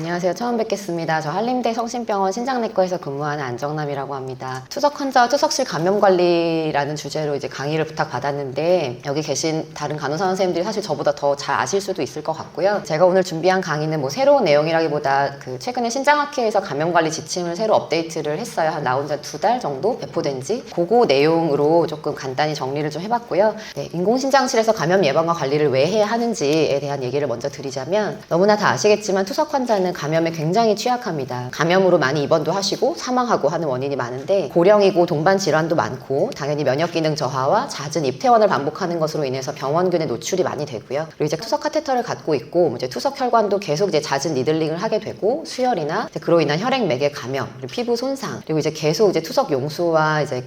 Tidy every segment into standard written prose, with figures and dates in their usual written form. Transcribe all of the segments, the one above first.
안녕하세요. 처음 뵙겠습니다. 저 한림대 성심병원 신장내과에서 근무하는 안정남이라고 합니다. 투석 환자와 투석실 감염관리라는 주제로 이제 강의를 부탁받았는데 여기 계신 다른 간호사 선생님들이 사실 저보다 더 잘 아실 수도 있을 것 같고요. 제가 오늘 준비한 강의는 뭐 새로운 내용이라기보다 최근에 신장학회에서 감염관리 지침을 새로 업데이트를 했어요. 한 나온 지 2달 정도 배포된 지 그거 내용으로 조금 간단히 정리를 좀 해봤고요. 네, 인공신장실에서 감염 예방과 관리를 왜 해야 하는지에 대한 얘기를 먼저 드리자면 너무나 다 아시겠지만 투석 환자는 감염에 굉장히 취약합니다. 감염으로 많이 입원도 하시고 사망하고 하는 원인이 많은데 고령이고 동반 질환도 많고 당연히 면역 기능 저하와 잦은 입퇴원을 반복하는 것으로 인해서 병원균에 노출이 많이 되고요. 그리고 이제 투석 카테터를 갖고 있고 이제 투석 혈관도 계속 이제 잦은 니들링을 하게 되고 수혈이나 그로 인한 혈액 맥의 감염, 그리고 피부 손상, 그리고 이제 계속 이제 투석 용수와 이제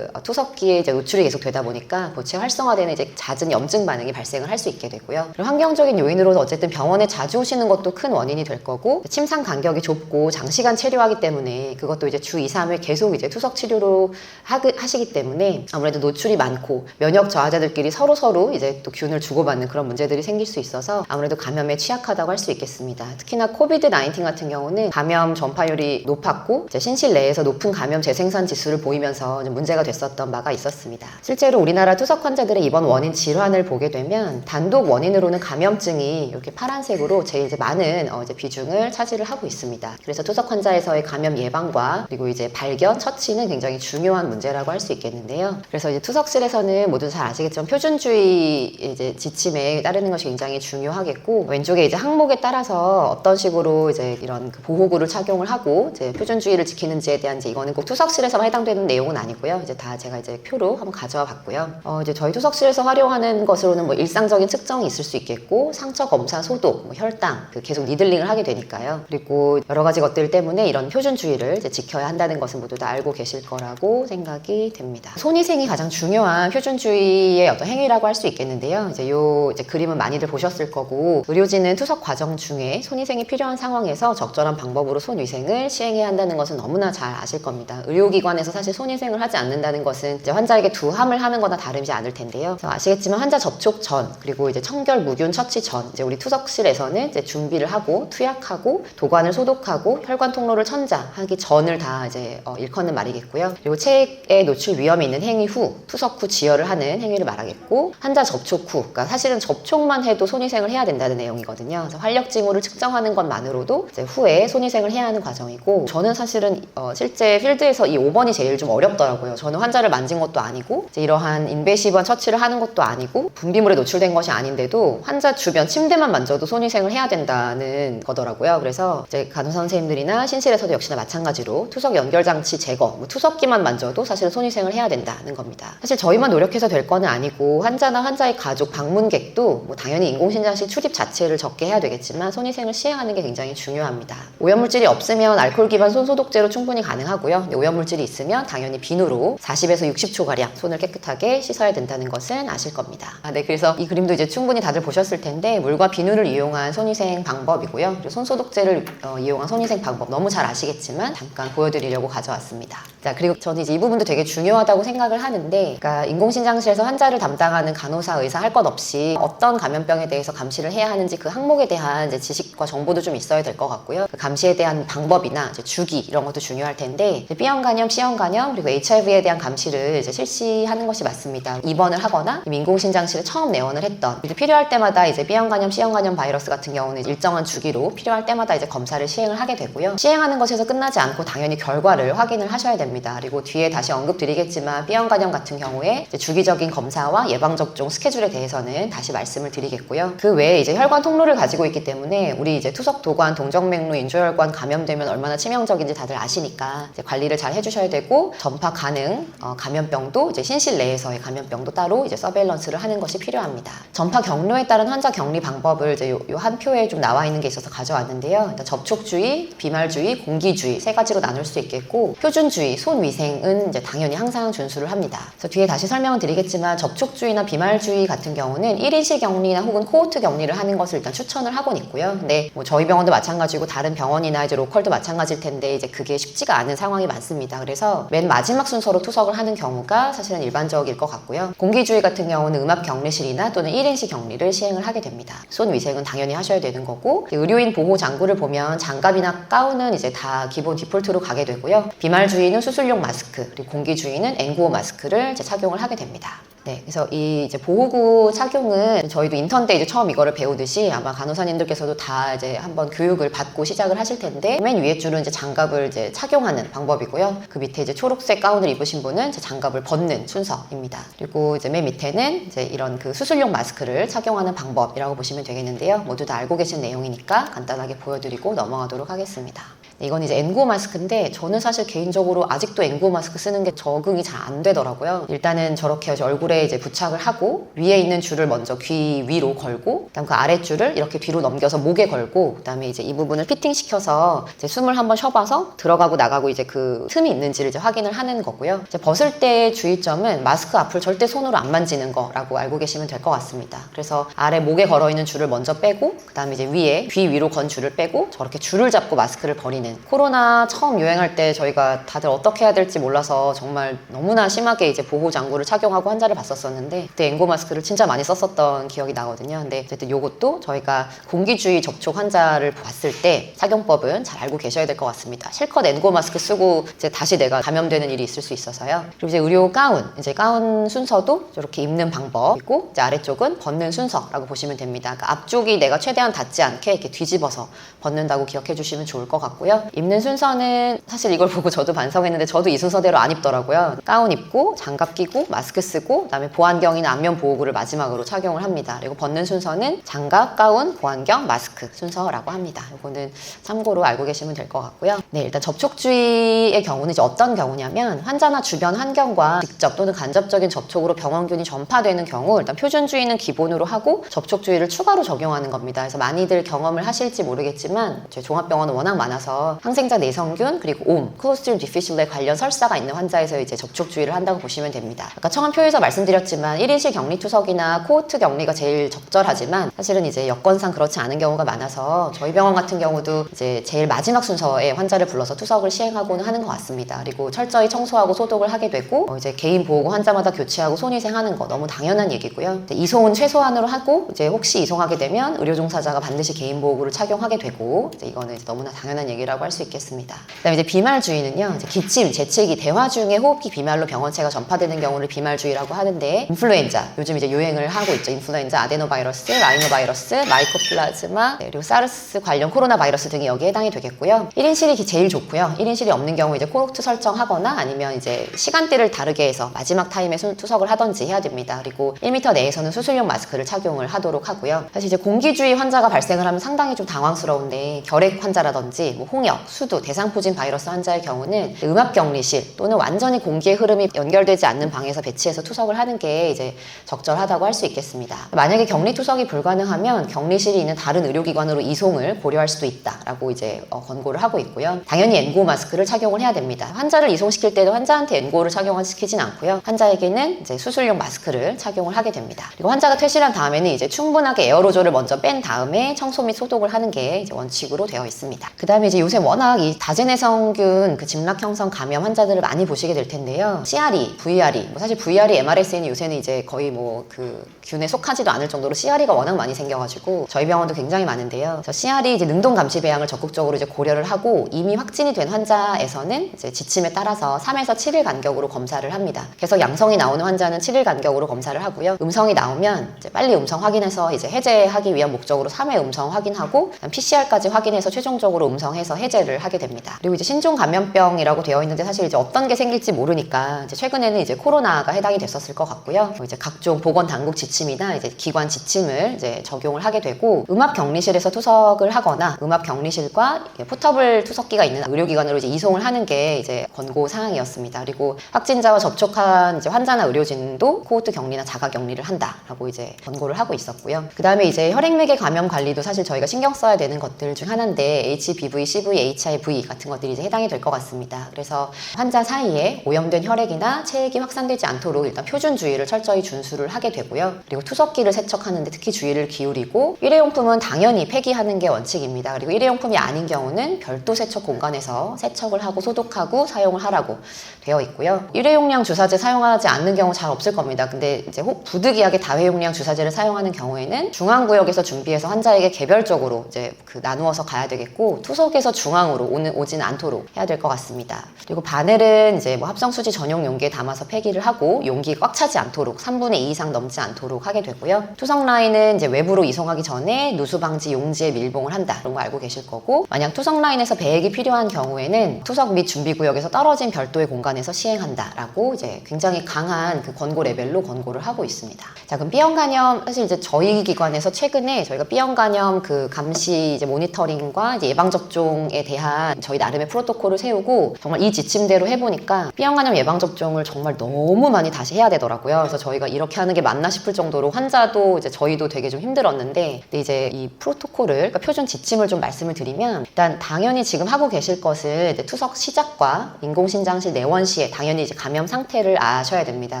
투석기에 이제 노출이 계속 되다 보니까 고체 활성화되는 이제 잦은 염증 반응이 발생을 할 수 있게 되고요. 그리고 환경적인 요인으로는 어쨌든 병원에 자주 오시는 것도 큰 원인이 될 거고 침상 간격이 좁고 장시간 체류하기 때문에 그것도 이제 주 2, 3회 계속 이제 투석 치료로 하시기 때문에 아무래도 노출이 많고 면역 저하자들끼리 서로 이제 또 균을 주고받는 그런 문제들이 생길 수 있어서 아무래도 감염에 취약하다고 할 수 있겠습니다. 특히나 코비드-19 같은 경우는 감염 전파율이 높았고 이제 신실 내에서 높은 감염 재생산 지수를 보이면서 문제가 됐었던 바가 있었습니다. 실제로 우리나라 투석 환자들의 입원 원인 질환을 보게 되면 단독 원인으로는 감염증이 이렇게 파란색으로 제일 이제 많은 이제 비중을 차지를 하고 있습니다. 그래서 투석 환자에서의 감염 예방과 그리고 이제 발견, 처치는 굉장히 중요한 문제라고 할 수 있겠는데요. 그래서 이제 투석실에서는 모두 잘 아시겠지만 표준주의 이제 지침에 따르는 것이 굉장히 중요하겠고 왼쪽에 이제 항목에 따라서 어떤 식으로 이제 이런 보호구를 착용을 하고 이제 표준주의를 지키는지에 대한 이제 이거는 꼭 투석실에서만 해당되는 내용은 아니고요. 이제 다 제가 이제 표로 한번 가져와 봤고요. 이제 저희 투석실에서 활용하는 것으로는 뭐 일상적인 측정이 있을 수 있겠고 상처 검사, 소독, 뭐 혈당 계속 니들링을 하게 되니까요. 그리고 여러 가지 것들 때문에 이런 표준주의를 이제 지켜야 한다는 것은 모두 다 알고 계실 거라고 생각이 됩니다. 손위생이 가장 중요한 표준주의의 어떤 행위라고 할 수 있겠는데요. 이제 그림은 많이들 보셨을 거고 의료진은 투석 과정 중에 손위생이 필요한 상황에서 적절한 방법으로 손위생을 시행해야 한다는 것은 너무나 잘 아실 겁니다. 의료기관에서 사실 손위생을 하지 않는다는 것은 이제 환자에게 두함을 하는 거나 다르지 않을 텐데요. 아시겠지만 환자 접촉 전 그리고 이제 청결 무균 처치 전 이제 우리 투석실에서는 이제 준비를 하고 투약하고 도관을 소독하고 혈관 통로를 천장하기 전을 다 이제 일컫는 말이겠고요. 그리고 체액에 노출 위험이 있는 행위 후 투석 후 지혈을 하는 행위를 말하겠고 환자 접촉 후 그러니까 사실은 접촉만 해도 손위생을 해야 된다는 내용이거든요. 그래서 활력 징후를 측정하는 것만으로도 이제 후에 손위생을 해야 하는 과정이고 저는 사실은 실제 필드에서 이 5번이 제일 좀 어렵더라고요. 저는 환자를 만진 것도 아니고 이제 이러한 인베시브한 처치를 하는 것도 아니고 분비물에 노출된 것이 아닌데도 환자 주변 침대만 만져도 손위생을 해야 된다는 거더라고요. 그래서 이제 간호사 선생님들이나 신실에서도 역시나 마찬가지로 투석 연결장치 제거, 투석기만 만져도 사실은 손위생을 해야 된다는 겁니다. 사실 저희만 노력해서 될 거는 아니고 환자나 환자의 가족, 방문객도 뭐 당연히 인공신장실 출입 자체를 적게 해야 되겠지만 손위생을 시행하는 게 굉장히 중요합니다. 오염물질이 없으면 알코올 기반 손소독제로 충분히 가능하고요. 오염물질이 있으면 당연히 비누로 40에서 60초가량 손을 깨끗하게 씻어야 된다는 것은 아실 겁니다. 네, 그래서 이 그림도 이제 충분히 다들 보셨을 텐데 물과 비누를 이용한 손위생 방법이고요. 그리고 손소독제를 이용한 손위생 방법 너무 잘 아시겠지만 잠깐 보여드리려고 가져왔습니다. 자, 그리고 저는 이제 이 부분도 되게 중요하다고 생각을 하는데 그러니까 인공신장실에서 환자를 담당하는 간호사, 의사 할 것 없이 어떤 감염병에 대해서 감시를 해야 하는지 그 항목에 대한 이제 지식과 정보도 좀 있어야 될 것 같고요. 그 감시에 대한 방법이나 이제 주기 이런 것도 중요할 텐데 B형 간염, C형 간염 그리고 HIV에 대한 감시를 이제 실시하는 것이 맞습니다. 입원을 하거나 인공신장실에 처음 내원을 했던 이제 필요할 때마다 이제 B형 간염, C형 간염 바이러스 같은 경우는 일정한 주기로 필요할 때마다 이제 검사를 시행을 하게 되고요. 시행하는 것에서 끝나지 않고 당연히 결과를 확인을 하셔야 됩니다. 그리고 뒤에 다시 언급드리겠지만 B형 간염 같은 경우에 이제 주기적인 검사와 예방접종 스케줄에 대해서는 다시 말씀을 드리겠고요. 그 외에 이제 혈관 통로를 가지고 있기 때문에 우리 이제 투석 도관, 동정맥루, 인조혈관 감염되면 얼마나 치명적인지 다들 아시니까 이제 관리를 잘 해주셔야 되고 전파 가능 감염병도 이제 신실 내에서의 감염병도 따로 이제 서베일런스를 하는 것이 필요합니다. 전파 경로에 따른 환자 격리 방법을 이제 요 한 표에 좀 나와 있는 게 있어서 가져왔는데요. 일단 접촉주의, 비말주의, 공기주의 세 가지로 나눌 수 있겠고 표준주의, 손위생은 이제 당연히 항상 준수를 합니다. 그래서 뒤에 다시 설명을 드리겠지만 접촉주의나 비말주의 같은 경우는 1인실 격리나 혹은 코호트 격리를 하는 것을 일단 추천을 하곤 있고요. 근데 뭐 저희 병원도 마찬가지고 다른 병원이나 이제 로컬도 마찬가지일 텐데 이제 그게 쉽지가 않은 상황이 많습니다. 그래서 맨 마지막 순서로 투석을 하는 경우가 사실은 일반적일 것 같고요. 공기주의 같은 경우는 음압 격리실이나 또는 1인실 격리를 시행을 하게 됩니다. 손위생은 당연히 하셔야 되는 거고 의료인 보호 장구를 보면 장갑이나 가운은 이제 다 기본 디폴트로 가게 되고요. 비말주의는 수술용 마스크, 그리고 공기주의는 N95 마스크를 이제 착용을 하게 됩니다. 네, 그래서 이 이제 보호구 착용은 저희도 인턴 때 이제 처음 이거를 배우듯이 아마 간호사님들께서도 다 이제 한번 교육을 받고 시작을 하실 텐데, 맨 위에 줄은 이제 장갑을 이제 착용하는 방법이고요. 그 밑에 이제 초록색 가운을 입으신 분은 이제 장갑을 벗는 순서입니다. 그리고 이제 맨 밑에는 이제 이런 그 수술용 마스크를 착용하는 방법이라고 보시면 되겠는데요. 모두 다 알고 계신 내용이니까 간단하게 보여드리고 넘어가도록 하겠습니다. 이건 이제 N95 마스크인데 저는 사실 개인적으로 아직도 N95 마스크 쓰는 게 적응이 잘 안 되더라고요. 일단은 저렇게 얼굴에 이제 부착을 하고 위에 있는 줄을 먼저 귀 위로 걸고, 그다음 그 아랫줄을 이렇게 뒤로 넘겨서 목에 걸고, 그다음에 이제 이 부분을 피팅 시켜서 이제 숨을 한번 쉬어봐서 들어가고 나가고 이제 그 틈이 있는지를 이제 확인을 하는 거고요. 이제 벗을 때의 주의점은 마스크 앞을 절대 손으로 안 만지는 거라고 알고 계시면 될 것 같습니다. 그래서 아래 목에 걸어 있는 줄을 먼저 빼고, 그다음에 이제 위에 귀 위로 건 줄을 빼고 저렇게 줄을 잡고 마스크를 버리는. 코로나 처음 유행할 때 저희가 다들 어떻게 해야 될지 몰라서 정말 너무나 심하게 이제 보호 장구를 착용하고 환자를 봤었었는데, 그때 N95 마스크를 진짜 많이 썼었던 기억이 나거든요. 근데 어쨌든 요것도 저희가 공기주의 접촉 환자를 봤을 때 착용법은 잘 알고 계셔야 될 것 같습니다. 실컷 N95 마스크 쓰고 이제 다시 내가 감염되는 일이 있을 수 있어서요. 그리고 이제 의료 가운, 이제 가운 순서도 이렇게 입는 방법이고, 이제 아래쪽은 벗는 순서라고 보시면 됩니다. 그러니까 앞쪽이 내가 최대한 닿지 않게 이렇게 뒤집어서 벗는다고 기억해 주시면 좋을 것 같고요. 입는 순서는 사실 이걸 보고 저도 반성했는데 저도 이 순서대로 안 입더라고요. 가운 입고 장갑 끼고 마스크 쓰고 그다음에 보안경이나 안면 보호구를 마지막으로 착용을 합니다. 그리고 벗는 순서는 장갑, 가운, 보안경, 마스크 순서라고 합니다. 이거는 참고로 알고 계시면 될 것 같고요. 네, 일단 접촉주의의 경우는 이제 어떤 경우냐면 환자나 주변 환경과 직접 또는 간접적인 접촉으로 병원균이 전파되는 경우, 일단 표준주의는 기본으로 하고 접촉주의를 추가로 적용하는 겁니다. 그래서 많이들 경험을 하실지 모르겠지만 저희 종합병원은 워낙 많아서 항생자 내성균 그리고 옴, 클로스트리움 디피슐에 관련 설사가 있는 환자에서 이제 접촉주의를 한다고 보시면 됩니다. 아까 청원표에서 말씀드렸지만 1인실 격리투석이나 코호트 격리가 제일 적절하지만 사실은 이제 여건상 그렇지 않은 경우가 많아서 저희 병원 같은 경우도 이제 제일 마지막 순서에 환자를 불러서 투석을 시행하고는 하는 것 같습니다. 그리고 철저히 청소하고 소독을 하게 되고 이제 개인 보호구 환자마다 교체하고 손위생하는 거 너무 당연한 얘기고요. 이송은 최소한으로 하고 이제 혹시 이송하게 되면 의료 종사자가 반드시 개인 보호구를 착용하게 되고, 이제 이거는 이제 너무나 당연한 얘기라고 할 수 있겠습니다. 그다음에 이제 비말주의는요, 이제 기침, 재채기, 대화 중에 호흡기 비말로 병원체가 전파되는 경우를 비말주의라고 하는데, 인플루엔자 요즘 이제 유행을 하고 있죠. 인플루엔자, 아데노바이러스, 라이노바이러스, 마이코플라즈마, 그리고 사르스 관련 코로나 바이러스 등이 여기에 해당이 되겠고요. 1인실이 제일 좋고요. 1인실이 없는 경우 이제 코호트 설정하거나 아니면 이제 시간대를 다르게 해서 마지막 타임에 투석을 하던지 해야 됩니다. 그리고 1m 내에서는 수술용 마스크를 착용을 하도록 하고요. 사실 이제 공기주의 환자가 발생을 하면 상당히 좀 당황스러운데, 결핵 환자라든지 뭐 홍역, 수두, 대상포진 바이러스 환자의 경우는 음압격리실 또는 완전히 공기의 흐름이 연결되지 않는 방에서 배치해서 투석을 하는 게 이제 적절하다고 할 수 있겠습니다. 만약에 격리 투석이 불가능하면 격리실이 있는 다른 의료기관으로 이송을 고려할 수도 있다라고 이제 권고를 하고 있고요. 당연히 N95 마스크를 착용을 해야 됩니다. 환자를 이송시킬 때도 환자한테 N95를 착용시키진 않고요. 환자에게는 이제 수술용 마스크를 착용을 하게 됩니다. 그리고 환자가 퇴실한 다음에는 이제 충분하게 에어로졸을 먼저 뺀 다음에 청소 및 소독을 하는 게 이제 원칙으로 되어 있습니다. 그 다음에 이제 요새 워낙 이 다제내성균 그 짐락형성 감염 환자들을 많이 보시게 될 텐데요. CRE, VRE, 뭐 사실 VRE, MRSA는 요새는 이제 거의 뭐 그 균에 속하지도 않을 정도로 CRE가 워낙 많이 생겨가지고 저희 병원도 굉장히 많은데요. 그래서 CRE 이제 능동 감시 배양을 적극적으로 이제 고려를 하고, 이미 확진이 된 환자에서는 이제 지침에 따라서 3에서 7일 간격으로 검사를 합니다. 계속 양성이 나오는 환자는 7일 간격으로 검사를 하고요. 음성이 나오면 이제 빨리 음성 확인해서 이제 해제하기 위한 목적으로 3회 음성 확인하고 PCR까지 확인해서 최종적으로 음성해서 해제를 하게 됩니다. 그리고 이제 신종 감염병이라고 되어 있는데 사실 이제 어떤 게 생길지 모르니까 이제 최근에는 이제 코로나가 해당이 됐었을 것 같고요. 이제 각종 보건 당국 지침이나 이제 기관 지침을 이제 적용을 하게 되고, 음압 격리실에서 투석을 하거나 음압 격리실과 포터블 투석기가 있는 의료기관으로 이제 이송을 하는 게 이제 권고 사항이었습니다. 그리고 확진자와 접촉한 이제 환자나 의료진도 코호트 격리나 자가 격리를 한다라고 이제 권고를 하고 있었고요. 그 다음에 이제 혈액맥의 감염 관리도 사실 저희가 신경 써야 되는 것들 중 하나인데 HBV, CV HCV, HIV 같은 것들이 이제 해당이 될 것 같습니다. 그래서 환자 사이에 오염된 혈액이나 체액이 확산되지 않도록 일단 표준 주의를 철저히 준수를 하게 되고요. 그리고 투석기를 세척하는데 특히 주의를 기울이고, 일회용품은 당연히 폐기하는 게 원칙입니다. 그리고 일회용품이 아닌 경우는 별도 세척 공간에서 세척을 하고 소독하고 사용을 하라고 되어 있고요. 일회용량 주사제 사용하지 않는 경우 잘 없을 겁니다. 근데 이제 부득이하게 다회용량 주사제를 사용하는 경우에는 중앙구역에서 준비해서 환자에게 개별적으로 이제 나누어서 가야 되겠고, 투석에서 중앙으로 오지는 않도록 해야 될 것 같습니다. 그리고 바늘은 이제 합성수지 전용 용기에 담아서 폐기를 하고, 용기 꽉 차지 않도록 3분의 2 이상 넘지 않도록 하게 되고요. 투석 라인은 이제 외부로 이송하기 전에 누수 방지 용지에 밀봉을 한다, 그런 거 알고 계실 거고, 만약 투석 라인에서 배액이 필요한 경우에는 투석 및 준비구역에서 떨어진 별도의 공간에서 시행한다라고 이제 굉장히 강한 그 권고 레벨로 권고를 하고 있습니다. 자, 그럼 B형 간염, 사실 이제 저희 기관에서 최근에 저희가 B형 간염 그 감시 이제 모니터링과 이제 예방 접종에 대한 저희 나름의 프로토콜을 세우고 정말 이 지침대로 해보니까 B형 간염 예방 접종을 정말 너무 많이 다시 해야 되더라고요. 그래서 저희가 이렇게 하는 게 맞나 싶을 정도로 환자도 이제 저희도 되게 좀 힘들었는데, 근데 이제 이 프로토콜을, 그러니까 표준 지침을 좀 말씀을 드리면, 일단 당연히 지금 하고 계실 것을 이제 투석 시작과 인공신장실 내원 시에 당연히 이제 감염 상태를 아셔야 됩니다.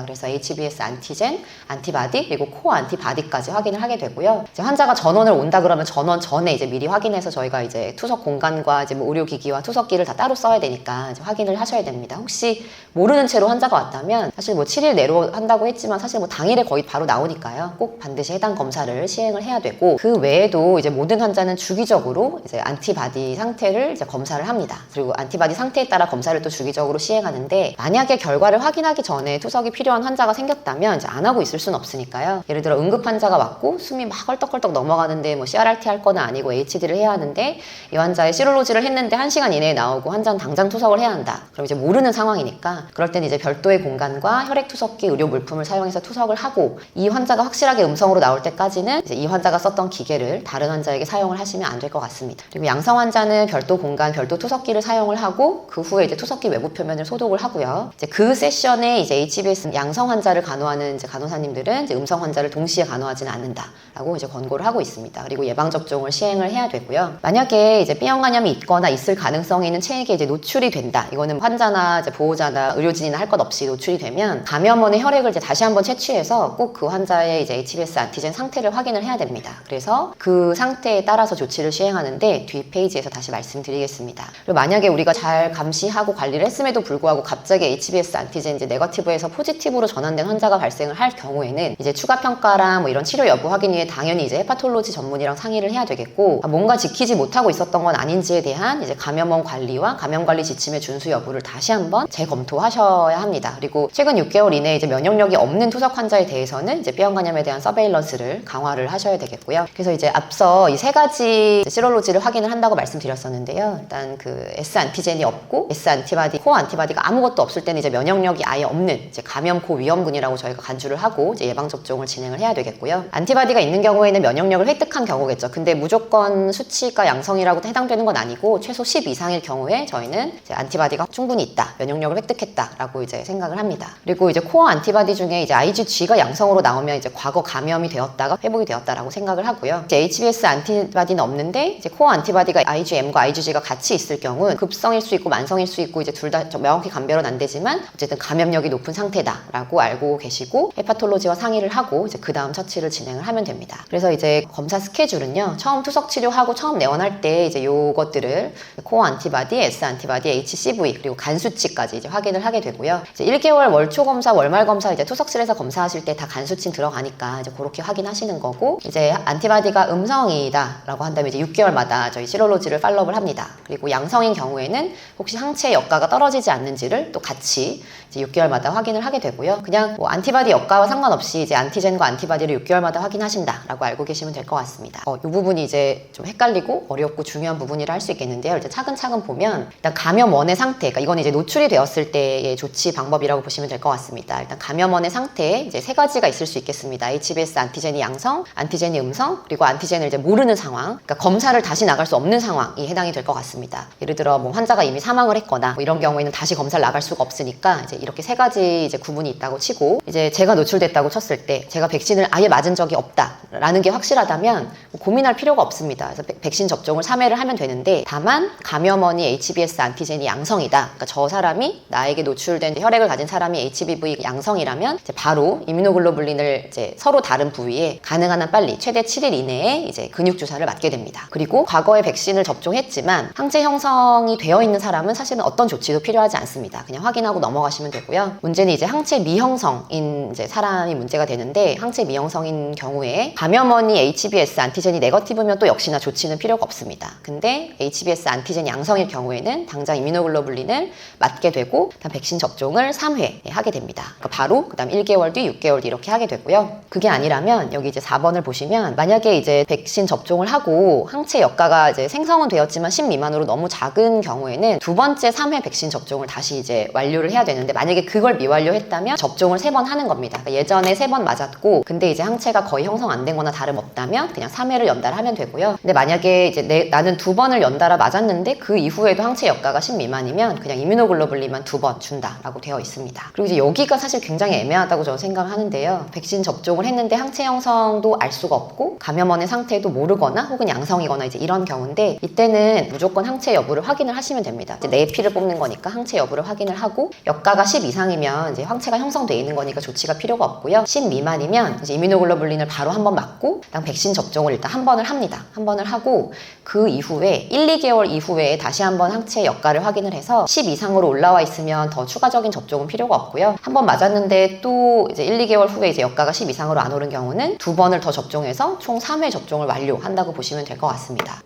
그래서 HBS 안티젠, 안티바디, 그리고 코어 안티바디까지 확인을 하게 되고요. 이제 환자가 전원을 온다 그러면 전원 전에 이제 미리 확인해서 저희가 이제 투석 공간과 이제 의료기기와 투석기를 다 따로 써야 되니까 이제 확인을 하셔야 됩니다. 혹시 모르는 채로 환자가 왔다면 사실 7일 내로 한다고 했지만 사실 당일에 거의 바로 나오니까요. 꼭 반드시 해당 검사를 시행을 해야 되고, 그 외에도 이제 모든 환자는 주기적으로 이제 안티바디 상태를 이제 검사를 합니다. 그리고 안티바디 상태에 따라 검사를 또 주기적으로 시행하는데, 만약에 결과를 확인하기 전에 투석이 필요한 환자가 생겼다면 이제 안 하고 있을 수는 없으니까요. 예를 들어 응급 환자가 왔고 숨이 막 헐떡헐떡 넘어가는데 CRRT 할 거는 아니고 HD를 해야 하는데, 이 환자의 시롤로지를 했는데 1시간 이내에 나오고 환자는 당장 투석을 해야 한다. 그럼 이제 모르는 상황이니까 그럴 때는 이제 별도의 공간과 혈액 투석기 의료 물품을 사용해서 투석을 하고, 이 환자가 확실하게 음성으로 나올 때까지는 이제 이 환자가 썼던 기계를 다른 환자에게 사용을 하시면 안 될 것 같습니다. 그리고 양성 환자는 별도 공간, 별도 투석기를 사용을 하고, 그 후에 이제 투석기 외부 표면을 소독을 하고요. 이제 그 세션에 이제 HBS 양성 환자를 간호하는 이제 간호사님들은 이제 음성 환자를 동시에 간호하지는 않는다라고 이제 권고를 하고 있습니다. 그리고 예방 접종을 시행을 해야 되고요. 만약에 이제 B형 간염이 있거나 있을 가능성이 있는 체액에 이제 노출이 된다. 이거는 환자나 이제 보호자나 의료진이나 할 것 없이 노출이 되면 감염원의 혈액을 이제 다시 한번 채취해서 꼭 그 환자의 이제 HBS 안티젠 상태를 확인을 해야 됩니다. 그래서 그 상태에 따라서 조치를 시행하는데 뒤 페이지에서 다시 말씀드리겠습니다. 그리고 만약에 우리가 잘 감시하고 관리를 했음에도 불구하고 갑자기 HBS 안티젠 이제 네거티브에서 포지티브로 전환된 환자가 발생을 할 경우에는 이제 추가 평가랑 이런 치료 여부 확인 위해 당연히 이제 헤파톨로지 전문의랑 상의를 해야 되겠고, 뭔가 지키지 못하고 있었던 건 아닌지에 대한 이제 감염원 관리와 감염 관리 지침의 준수 여부를 다시 한번 재검토하셔야 합니다. 그리고 최근 6개월 이내에 이제 면역력이 없는 투석 환자에 대해서는 이제 B형 간염에 대한 서베일런스를 강화를 하셔야 되겠고요. 그래서 이제 앞서 이 3가지 시롤로지를 확인을 한다고 말씀드렸었는데요. 일단 그 S 안티젠이 없고 S 안티바디, 코어 안티바디가 아무것도 없을 때는 이제 면역력이 아예 없는 이제 감염 고위험군이라고 저희가 간주를 하고 이제 예방 접종을 진행을 해야 되겠고요. 안티바디가 있는 경우에는 면역력을 획득한 경우겠죠. 근데 무조건 수치가 양성이라고 해당되는 건 아니고 최소 10 이상일 경우에 저희는 이제 안티바디가 충분히 있다, 면역력을 획득했다라고 이제 생각을 합니다. 그리고 이제 코어 안티바디 중에 이제 IgG가 양성으로 나오면 이제 과거 감염이 되었다가 회복이 되었다라고 생각을 하고요. 이제 HBS 안티바디는 없는데 이제 코어 안티바디가 IgM과 IgG가 같이 있을 경우는 급성일 수 있고 만성일 수 있고 이제 둘 다 명확히 감별은 안 되지만 어쨌든 감염력이 높은 상태다라고 알고 계시고, 헤파톨로지와 상의를 하고 이제 그 다음 처치를 진행을 하면 됩니다. 그래서 이제 검사 스케줄은요, 처음 투석 치료하고 처음 내원할 때 이제 요것들을 코어 안티바디, S 안티바디, HCV 그리고 간 수치까지 이제 확인을 하게 되고요. 이제 1개월 월초 검사, 월말 검사 이제 투석실에서 검사하실 때 다 간 수치 들어가니까 이제 그렇게 확인하시는 거고, 이제 안티바디가 음성이다라고 한다면 이제 6개월마다 저희 시롤로지를 팔로우를 합니다. 그리고 양성인 경우에는 혹시 항체 역가가 떨어지지 않는지를 또 같이 이제 6개월마다 확인을 하게 되고요. 그냥 안티바디 역가와 상관없이 이제 안티젠과 안티바디를 6개월마다 확인하신다라고 알고 계시면 될 것 같습니다. 이 부분이 이제 좀 헷갈리고 어렵고 중요한 부분이라 할 수 있겠는데요. 이제 차근차근 보면 일단 감염원의 상태, 그러니까 이건 이제 노출이 되었을 때의 조치 방법이라고 보시면 될 것 같습니다. 일단 감염원의 상태에 이제 3가지가 있을 수 있겠습니다. HBS 안티젠이 양성, 안티젠이 음성, 그리고 안티젠을 이제 모르는 상황, 그러니까 검사를 다시 나갈 수 없는 상황이 해당이 될 것 같습니다. 예를 들어 환자가 이미 사망을 했거나 이런 경우에는 다시 검사를 나갈 수가 없으니까 이제 이렇게 3가지 이제 구분이 있다고 치고, 이제 제가 노출됐다고 쳤을 때 제가 백신을 아예 맞은 적이 없다라는 게 확실하다면 고민할 필요가 없습니다. 그래서 백신 접종을 3회를 하면 되는데, 되는데, 다만 감염원이 HBs 안티젠이 양성이다. 그러니까 저 사람이 나에게 노출된 혈액을 가진 사람이 HBV 양성이라면 이제 바로 이뮤노글로불린을 이제 서로 다른 부위에 가능한 한 빨리 최대 7일 이내에 이제 근육 주사를 맞게 됩니다. 그리고 과거에 백신을 접종했지만 항체 형성이 되어 있는 사람은 사실은 어떤 조치도 필요하지 않습니다. 그냥 확인하고 넘어가시면 되고요. 문제는 이제 항체 미형성인 이제 사람이 문제가 되는데, 항체 미형성인 경우에 감염원이 HBs 안티젠이 네거티브면 또 역시나 조치는 필요가 없습니다. 근데 HBs 안티젠 양성일 경우에는 당장 이뮤노글로불린을 맞게 되고 그다음 백신 접종을 3회 하게 됩니다. 그러니까 바로 그다음 1개월 뒤, 6개월 뒤 이렇게 하게 되고요. 그게 아니라면 여기 이제 4번을 보시면, 만약에 이제 백신 접종을 하고 항체 역가가 이제 생성은 되었지만 10 미만으로 너무 작은 경우에는 두 번째 3회 백신 접종을 다시 이제 완료를 해야 되는데, 만약에 그걸 미완료했다면 접종을 3번 하는 겁니다. 그러니까 예전에 3번 맞았고 근데 이제 항체가 거의 형성 안 된 거나 다름없다면 그냥 3회를 연달아 하면 되고요. 근데 만약에 이제 나는 2번을 연달아 맞았는데 그 이후에도 항체 역가가 10 미만이면 그냥 이뮤노글로불린만 2번 준다라고 되어 있습니다. 그리고 이제 여기가 사실 굉장히 애매하다고 저는 생각하는데요. 백신 접종을 했는데 항체 형성도 알 수가 없고 감염원의 상태도 모르거나 혹은 양성이거나 이제 이런 경우인데, 이때는 무조건 항체 여부를 확인을 하시면 됩니다. 이제 내 피를 뽑는 거니까 항체 여부를 확인을 하고, 역가가 10 이상이면 이제 항체가 형성돼 있는 거니까 조치가 필요가 없고요. 10 미만이면 이제 이뮤노글로불린을 바로 한 번 맞고 그다음 백신 접종을 일단 한 번을 합니다. 한 번을 하고 그 이후에 1, 2개월 이후에 다시 한번 항체 역가를 확인을 해서 10 이상으로 올라와 있으면 더 추가적인 접종은 필요가 없고요. 한 번 맞았는데 또 이제 1, 2개월 후에 이제 역가가 10 이상으로 안 오른 경우는 2번을 더 접종해서 총 3회 접종을 완료한다고 보시면 될 것 같습니다.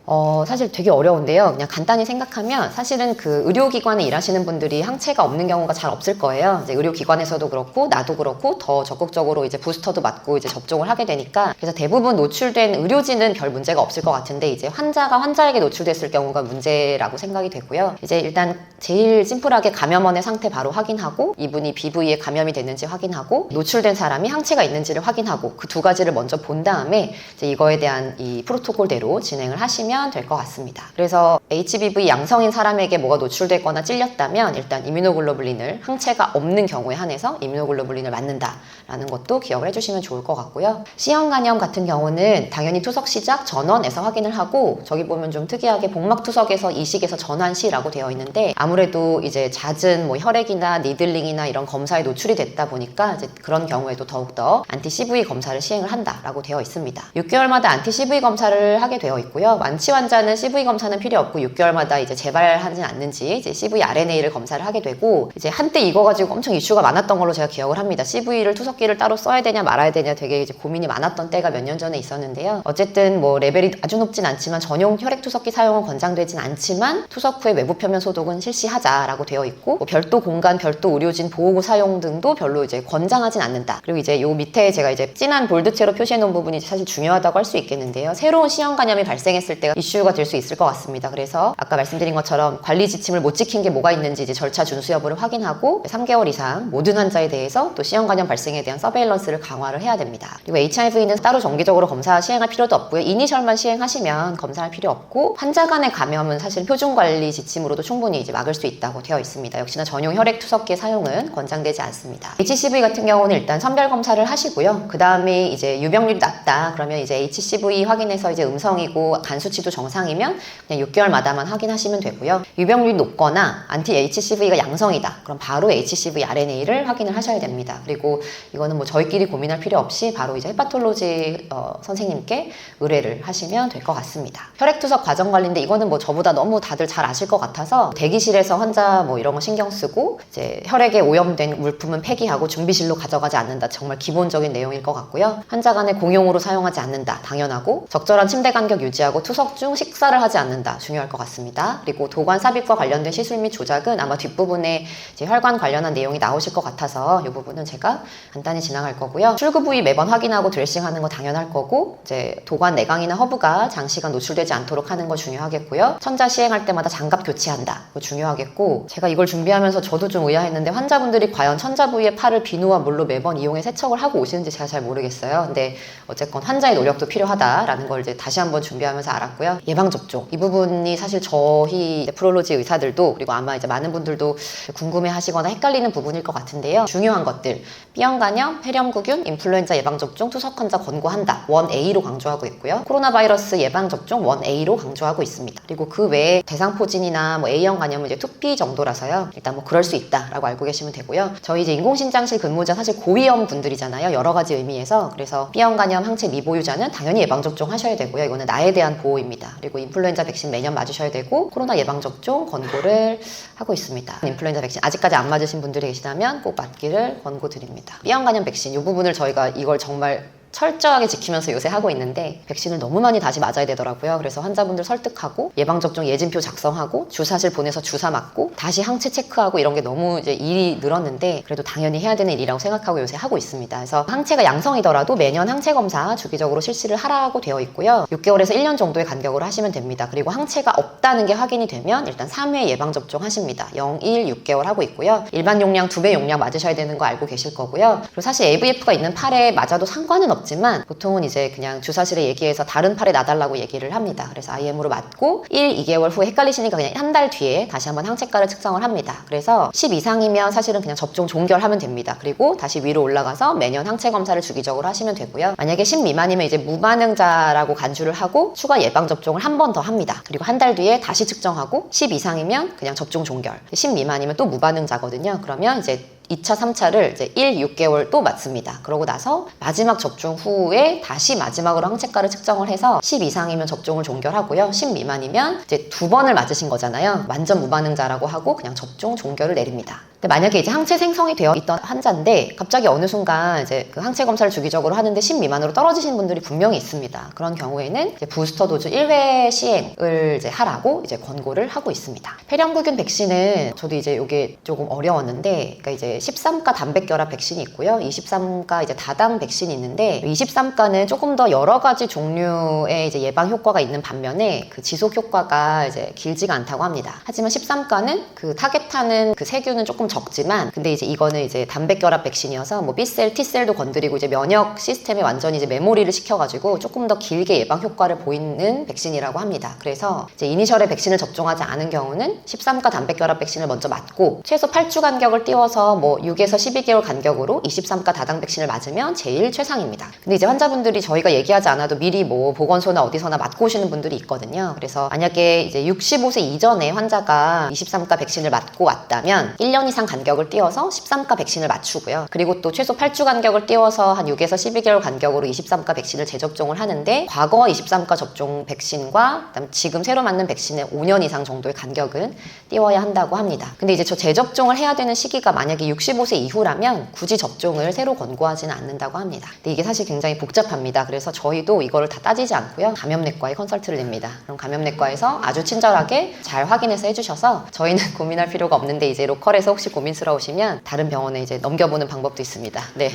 사실 되게 어려운데요. 그냥 간단히 생각하면 사실은 그 의료기관에 일하시는 분들이 항체가 없는 경우가 잘 없을 거예요. 이제 의료기관에서도 그렇고 나도 그렇고 더 적극적으로 이제 부스터도 맞고 이제 접종을 하게 되니까, 그래서 대부분 노출된 의료진은 별 문제가 없을 것 같은데, 이제 환자가 환자에게 노출됐을 경우가 문제라고 생각이 되고요. 이제 일단 제일 심플하게 감염원의 상태 바로 확인하고, 이분이 BV에 감염이 됐는지 확인하고, 노출된 사람이 항체가 있는지를 확인하고, 그 두 가지를 먼저 본 다음에 이제 이거에 대한 이 프로토콜대로 진행을 하시면 될 것 같습니다. 그래서 HBV 양성인 사람에게 뭐가 노출됐거나 찔렸다면 일단 이뮤노글로불린을, 항체가 없는 경우에 한해서 이뮤노글로불린을 맞는다라는 것도 기억을 해주시면 좋을 것 같고요. C형 간염 같은 경우는 당연히 투석 시작 전원에서 확인을 하고, 저기 보면 좀 특이하게 복막 투석에서 이식에서 전환 시라고 되어 있는데, 아무래도 이제 잦은 뭐 혈액이나 니들링이나 이런 검사에 노출이 됐다 보니까 이제 그런 경우에도 더욱더 안티 CV 검사를 시행을 한다라고 되어 있습니다. 6개월마다 안티 CV 검사를 하게 되어 있고요. 완치 환자는 CV 검사는 필요 없고 6개월마다 이제 재발하지 않는지 이제 CV RNA를 검사를 하게 되고, 이제 한때 이거 가지고 엄청 이슈가 많았던 걸로 제가 기억을 합니다. CV를 투석기를 따로 써야 되냐 말아야 되냐 되게 이제 고민이 많았던 때가 몇 년 전에 있었는데요. 어쨌든 뭐 레벨이 아주 높진 않지만 전용 혈액 투석기 사용은 권장되진 않지만 투석 후에 외부 표면 소독은 실시하자라고 되어 있고, 뭐 별도 공간, 별도 의료진 보호구 사용 등도 별로 이제 권장하진 않는다. 그리고 이제 요 밑에 제가 이제 진한 볼드체로 표시해 놓은 부분이 사실 중요하다고 할 수 있겠는데요. 새로운 C형 간염이 발생했을 때가 이슈가 될 수 있을 것 같습니다. 그래서 아까 말씀드린 것처럼 관리 지침을 못 지킨 게 뭐가 있는지 이제 절차 준수 여부를 확인하고 3개월 이상 모든 환자에 대해서 또 C형 간염 발생에 대한 서베일런스를 강화를 해야 됩니다. 그리고 HIV는 따로 정기적으로 검사 시행할 필요도 없고요. 이니셜만 시행하시면 검사할 필요 없고, 환자 간의 감염은 사실 표준 관리 지침으로도 충분히 이제 막을 수 있다고 되어 있습니다. 역시나 전용 혈액 투석기의 사용은 권장되지 않습니다. HCV 같은 경우는 일단 선별 검사를 하시고요. 그 다음에 이제 유병률이 낮다 그러면 이제 HCV 확인해서 이제 음성이고 간 수치도 정상이면 그냥 6개월마다만 확인하시면 되고요. 유병률이 높거나 안티 HCV가 양성이다 그럼 바로 HCV RNA를 확인을 하셔야 됩니다. 그리고 이거는 뭐 저희끼리 고민할 필요 없이 바로 이제 헤파톨로지 선생님께 의뢰를 하시면 될 것 같습니다. 혈액투석 과정 관리인데, 이거는 뭐 저보다 너무 다들 잘 아실 것 같아서 대기실에서 환자 뭐 이런 거 신경 쓰고, 이제 혈액에 오염된 물품은 폐기하고 준비실로 가져가지 않는다, 정말 기본적인 내용일 것 같고요. 환자 간에 공용으로 사용하지 않는다, 당연하고, 적절한 침대 간격 유지하고 투석 중 식사를 하지 않는다, 중요할 것 같습니다. 그리고 도관 삽입과 관련된 시술 및 조작은 아마 뒷부분에 이제 혈관 관련한 내용이 나오실 것 같아서 이 부분은 제가 간단히 지나갈 거고요. 출구 부위 매번 확인하고 드레싱하는 거 당연할 거고, 이제 도관 내강이나 허브가 장시간 노출되지 않도록 하는 거 중요하겠고요. 천자 시행할 때마다 장갑 교체한다, 이거 중요하겠고, 제가 이걸 준비하면서 저도 좀 의아했는데 환자분들이 과연 천자 부위의 팔을 비누와 물로 매번 이용해 세척을 하고 오시는지 제가 잘 모르겠어요. 근데 어쨌건 환자의 노력도 필요하다라는 걸 이제 다시 한번 준비하면서 알았고요. 예방접종, 이 부분이 사실 저희 네프롤로지 의사들도 그리고 아마 이제 많은 분들도 궁금해 하시거나 헷갈리는 부분일 것 같은데요. 중요한 것들, B형 간염, 폐렴구균, 인플루엔자 예방접종 투석 환자 권고한다, 1A로 강조하고 있고요. 코로나 바이러스 예방접종 1A로 강조하고 있습니다. 있습니다. 그리고 그 외에 대상포진이나 뭐 A형 간염은 이제 투피 정도라서요. 일단 뭐 그럴 수 있다라고 알고 계시면 되고요. 저희 이제 인공신장실 근무자 사실 고위험 분들이잖아요. 여러 가지 의미에서. 그래서 B형 간염 항체 미보유자는 당연히 예방접종 하셔야 되고요. 이거는 나에 대한 보호입니다. 그리고 인플루엔자 백신 매년 맞으셔야 되고 코로나 예방접종 권고를 하고 있습니다. 인플루엔자 백신 아직까지 안 맞으신 분들이 계시다면 꼭 맞기를 권고드립니다. B형 간염 백신 이 부분을 저희가 이걸 정말 철저하게 지키면서 요새 하고 있는데 백신을 너무 많이 다시 맞아야 되더라고요. 그래서 환자분들 설득하고 예방접종 예진표 작성하고 주사실 보내서 주사 맞고 다시 항체 체크하고 이런 게 너무 이제 일이 늘었는데 그래도 당연히 해야 되는 일이라고 생각하고 요새 하고 있습니다. 그래서 항체가 양성이더라도 매년 항체 검사 주기적으로 실시를 하라고 되어 있고요. 6개월에서 1년 정도의 간격으로 하시면 됩니다. 그리고 항체가 없다는 게 확인이 되면 일단 3회 예방접종 하십니다. 0, 1, 6개월 하고 있고요. 일반 용량 2배 용량 맞으셔야 되는 거 알고 계실 거고요. 그리고 사실 AVF가 있는 팔에 맞아도 상관은 없지만 보통은 이제 그냥 주사실에 얘기해서 다른 팔에 놔달라고 얘기를 합니다. 그래서 IM으로 맞고 1, 2개월 후에 헷갈리시니까 그냥 한 달 뒤에 다시 한번 항체가를 측정을 합니다. 그래서 10 이상이면 사실은 그냥 접종 종결하면 됩니다. 그리고 다시 위로 올라가서 매년 항체 검사를 주기적으로 하시면 되고요. 만약에 10 미만이면 이제 무반응자라고 간주를 하고 추가 예방접종을 한 번 더 합니다. 그리고 한 달 뒤에 다시 측정하고 10 이상이면 그냥 접종 종결. 10 미만이면 또 무반응자거든요. 그러면 이제 2차, 3차를 이제 1, 6개월 또 맞습니다. 그러고 나서 마지막 접종 후에 다시 마지막으로 항체가를 측정을 해서 10 이상이면 접종을 종결하고요. 10 미만이면 이제 2번을 맞으신 거잖아요. 완전 무반응자라고 하고 그냥 접종 종결을 내립니다. 근데 만약에 이제 항체 생성이 되어 있던 환자인데 갑자기 어느 순간 이제 그 항체 검사를 주기적으로 하는데 10 미만으로 떨어지신 분들이 분명히 있습니다. 그런 경우에는 이제 부스터 도즈 1회 시행을 이제 하라고 이제 권고를 하고 있습니다. 폐렴구균 백신은 저도 이제 이게 조금 어려웠는데 그러니까 이제 13가 단백결합 백신이 있고요. 23가 이제 다당 백신이 있는데 23가는 조금 더 여러 가지 종류의 이제 예방 효과가 있는 반면에 그 지속 효과가 이제 길지가 않다고 합니다. 하지만 13가는 그 타겟하는 그 세균은 조금 적지만 근데 이제 이거는 이제 단백결합 백신이어서 뭐 B셀, T셀도 건드리고 이제 면역 시스템에 완전히 이제 메모리를 시켜가지고 조금 더 길게 예방 효과를 보이는 백신이라고 합니다. 그래서 이제 이니셜에 백신을 접종하지 않은 경우는 13가 단백결합 백신을 먼저 맞고 최소 8주 간격을 띄워서 뭐 6에서 12개월 간격으로 23가 다당 백신을 맞으면 제일 최상입니다. 근데 이제 환자분들이 저희가 얘기하지 않아도 미리 뭐 보건소나 어디서나 맞고 오시는 분들이 있거든요. 그래서 만약에 이제 65세 이전에 환자가 23가 백신을 맞고 왔다면 1년 이상 간격을 띄워서 13가 백신을 맞추고요. 그리고 또 최소 8주 간격을 띄워서 한 6에서 12개월 간격으로 23가 백신을 재접종을 하는데 과거 23가 접종 백신과 그다음 지금 새로 맞는 백신의 5년 이상 정도의 간격은 띄워야 한다고 합니다. 근데 이제 저 재접종을 해야 되는 시기가 만약에 65세 이후라면 굳이 접종을 새로 권고하지는 않는다고 합니다. 근데 이게 사실 굉장히 복잡합니다. 그래서 저희도 이거를 다 따지지 않고요. 감염내과에 컨설트를 냅니다. 그럼 감염내과에서 아주 친절하게 잘 확인해서 해주셔서 저희는 고민할 필요가 없는데 이제 로컬에서 혹시 고민스러우시면 다른 병원에 이제 넘겨보는 방법도 있습니다. 네.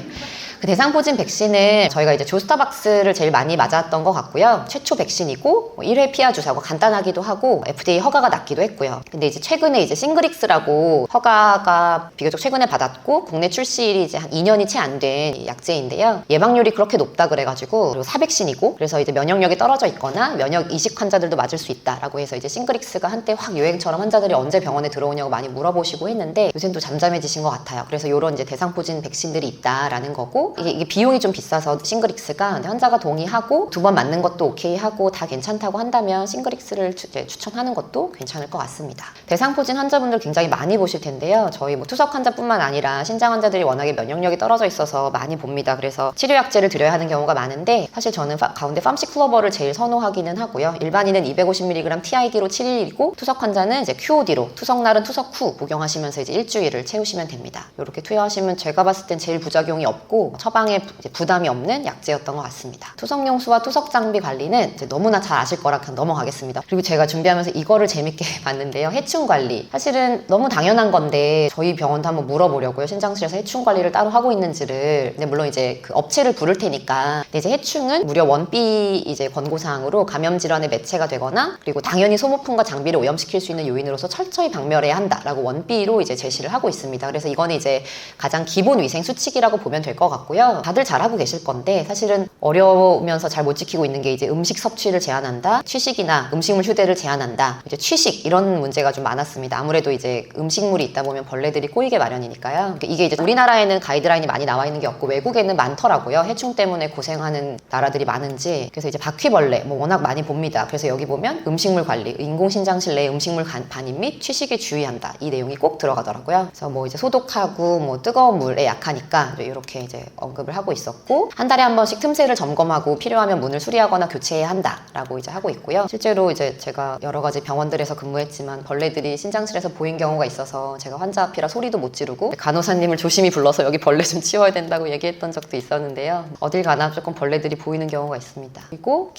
그 대상포진 백신은 저희가 이제 조스타박스를 제일 많이 맞았던 것 같고요. 최초 백신이고 1회 피하 주사고 간단하기도 하고 FDA 허가가 났기도 했고요. 근데 이제 최근에 이제 싱그릭스라고 허가가 비교적 최근에 받았고 국내 출시일이 이제 한 2년이 채 안 된 약제인데요. 예방률이 그렇게 높다 그래가지고 그리고 사백신이고 그래서 이제 면역력이 떨어져 있거나 면역 이식 환자들도 맞을 수 있다라고 해서 이제 싱그릭스가 한때 확 유행처럼 환자들이 언제 병원에 들어오냐고 많이 물어보시고 했는데 요새는 또 잠잠해지신 것 같아요. 그래서 이런 이제 대상포진 백신들이 있다라는 거고 이게 비용이 좀 비싸서 싱그릭스가 근데 환자가 동의하고 2번 맞는 것도 오케이 하고 다 괜찮다고 한다면 싱그릭스를 추천하는 것도 괜찮을 것 같습니다. 대상포진 환자분들 굉장히 많이 보실 텐데요. 저희 뭐 투석 환자뿐만 아니라 신장 환자들이 워낙에 면역력이 떨어져 있어서 많이 봅니다. 그래서 치료약제를 드려야 하는 경우가 많은데 사실 저는 가운데 팜시클로버를 제일 선호하기는 하고요. 일반인은 250mg TID로 7일이고 투석 환자는 이제 QOD로 투석날은 투석 후 복용하시면서 이제 일주일을 채우시면 됩니다. 이렇게 투여하시면 제가 봤을 땐 제일 부작용이 없고 처방에 부담이 없는 약제였던 것 같습니다. 투석용수와 투석 장비 관리는 이제 너무나 잘 아실 거라 그냥 넘어가겠습니다. 그리고 제가 준비하면서 이거를 재밌게 봤는데요. 해충 관리. 사실은 너무 당연한 건데 저희 병원도 한번 물어보려고요. 신장실에서 해충 관리를 따로 하고 있는지를. 근데 물론 이제 그 업체를 부를 테니까. 근데 이제 해충은 무려 원비 이제 권고사항으로 감염 질환의 매체가 되거나 그리고 당연히 소모품과 장비를 오염시킬 수 있는 요인으로서 철저히 박멸해야 한다라고 원비로 이제 제시를 하고 있습니다. 그래서 이거는 이제 가장 기본 위생 수칙이라고 보면 될 것 같고요. 다들 잘하고 계실 건데 사실은 어려우면서 잘 못 지키고 있는 게 이제 음식 섭취를 제한한다, 취식이나 음식물 휴대를 제한한다, 이제 취식 이런 문제가 좀 많았습니다. 아무래도 이제 음식물이 있다 보면 벌레들이 꼬이게 마련이니까요. 이게 이제 우리나라에는 가이드라인이 많이 나와 있는 게 없고 외국에는 많더라고요. 해충 때문에 고생하는 나라들이 많은지. 그래서 이제 바퀴벌레 뭐 워낙 많이 봅니다. 그래서 여기 보면 음식물 관리, 인공신장실 내 음식물 반입 및 취식에 주의한다, 이 내용이 꼭 들어가더라고요. 그래서 뭐 이제 소독하고 뭐 뜨거운 물에 약하니까 이렇게 이제 언급을 하고 있었고, 한 달에 한 번씩 틈새를 점검하고 필요하면 문을 수리하거나 교체해야 한다라고 이제 하고 있고요. 실제로 이제 제가 여러 가지 병원들에서 근무했지만 벌레들이 신장실에서 보인 경우가 있어서 제가 환자 앞이라 소리도 못 지르고 간호사님을 조심히 불러서 여기 벌레 좀 치워야 된다고 얘기했던 적도 있었는데요. 어딜 가나 조금 벌레들이 보이는 경우가 있습니다. 그리고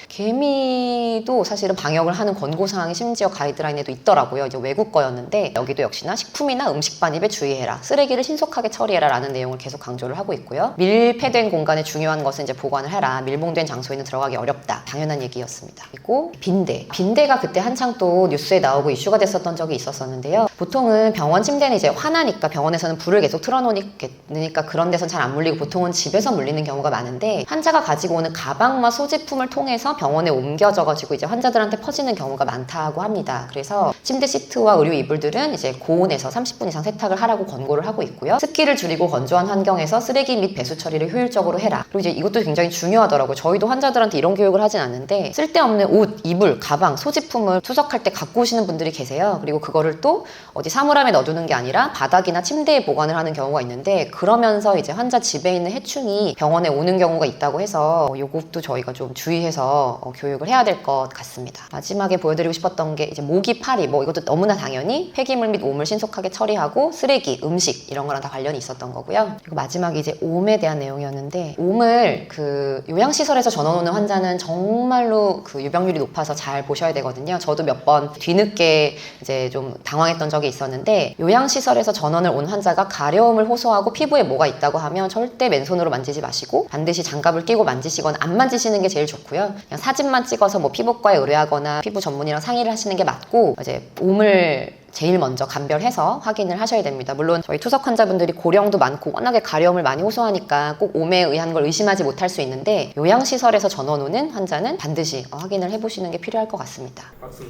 개미도 사실은 방역을 하는 권고사항이 심지어 가이드라인에도 있더라고요. 이제 외국 거였는데 여기도 역시나 식품이나 음식 반입에 주의해라, 쓰레기를 신속하게 처리해라 라는 내용을 계속 강조를 하고 있고요. 밀폐된 공간에 중요한 것은 이제 보관을 해라, 밀봉된 장소에는 들어가기 어렵다, 당연한 얘기였습니다. 그리고 빈대가 그때 한창 또 뉴스에 나오고 이슈가 됐었던 적이 있었는데요. 보통은 병원 침대는 이제 환하니까 병원에서는 불을 계속 틀어놓으니까 그런 데선 잘 안 물리고 보통은 집에서 물리는 경우가 많은데, 환자가 가지고 오는 가방과 소지품을 통해서 병원에 옮겨져가지고 이제 환자들한테 퍼지는 경우가 많다고 합니다. 그래서 침대 시트와 의료 이불들은 이제 고온에서 30분 이상 세탁을 하라고 권고를 하고 있고요. 습기를 줄이고 건조한 환경에서 쓰레기 및 배수 처리를 효율적으로 해라. 그리고 이제 이것도 굉장히 중요하더라고요. 저희도 환자들한테 이런 교육을 하진 않는데, 쓸데없는 옷, 이불, 가방, 소지품을 투석할 때 갖고 오시는 분들이 계세요. 그리고 그거를 또 어디 사물함에 넣어두는 게 아니라 바닥이나 침대에 보관을 하는 경우가 있는데, 그러면서 이제 환자 집에 있는 해충이 병원에 오는 경우가 있다고 해서 이것도 저희가 좀 주의해서 교육을 해야 될 것 같습니다. 마지막에 보여드리고 싶었던 게 이제 모기, 파리, 뭐 이것도 너무나 당연히 폐기물 및 오물 신속하게 처리하고, 쓰레기, 음식 이런 거랑 다 관련이 있었던 거고요. 그리고 마지막에 이제 옴에 대한 내용이었는데, 옴을 그 요양시설에서 전원 오는 환자는 정말로 그 유병률이 높아서 잘 보셔야 되거든요. 저도 몇 번 뒤늦게 이제 좀 당황했던 적이 있었는데, 요양시설에서 전원을 온 환자가 가려움을 호소하고 피부에 뭐가 있다고 하면 절대 맨손으로 만지지 마시고 반드시 장갑을 끼고 만지시거나 안 만지시는 게 제일 좋고요. 그냥 사진만 찍어서 뭐 피부과에 의뢰하거나 피부 전문의랑 상의를 하시는 게 맞고, 이제 옴을 제일 먼저 감별해서 확인을 하셔야 됩니다. 물론 저희 투석 환자분들이 고령도 많고 워낙에 가려움을 많이 호소하니까 꼭 옴에 의한 걸 의심하지 못할 수 있는데, 요양시설에서 전원 오는 환자는 반드시 확인을 해보시는 게 필요할 것 같습니다. 박수.